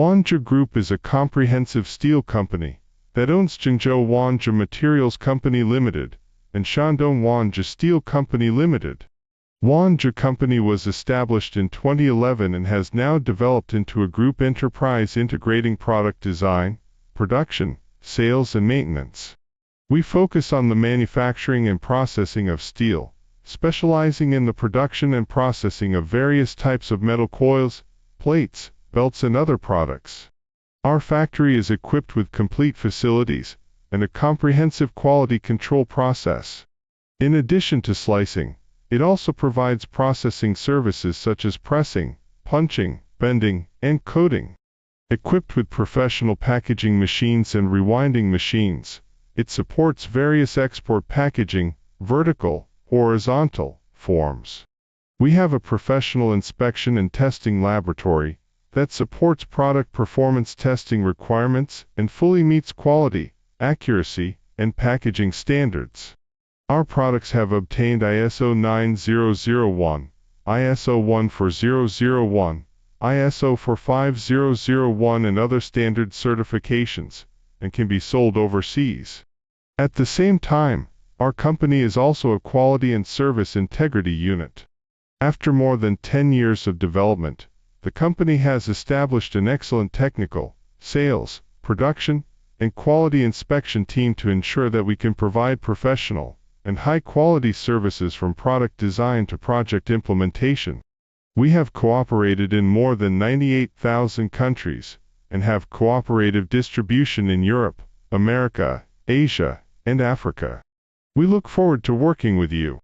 Wanzhi Group is a comprehensive steel company that owns Zhengzhou Wanzhi Materials Company Limited and Shandong Wanzhi Steel Company Limited. Wanzhi Company was established in 2011 and has now developed into a group enterprise integrating product design, production, sales and maintenance. We focus on the manufacturing and processing of steel, specializing in the production and processing of various types of metal coils, plates, belts and other products. Our factory is equipped with complete facilities and a comprehensive quality control process. In addition to slicing, it also provides processing services such as pressing, punching, bending, and coating. Equipped with professional packaging machines and rewinding machines, it supports various export packaging, vertical, horizontal, forms. We have a professional inspection and testing laboratory that supports product performance testing requirements and fully meets quality, accuracy, and packaging standards. Our products have obtained ISO 9001, ISO 14001, ISO 45001 and other standard certifications, and can be sold overseas. At the same time, our company is also a quality and service integrity unit. After more than 10 years of development, the company has established an excellent technical, sales, production, and quality inspection team to ensure that we can provide professional and high-quality services from product design to project implementation. We have cooperated in more than 98,000 countries and have cooperative distribution in Europe, America, Asia, and Africa. We look forward to working with you.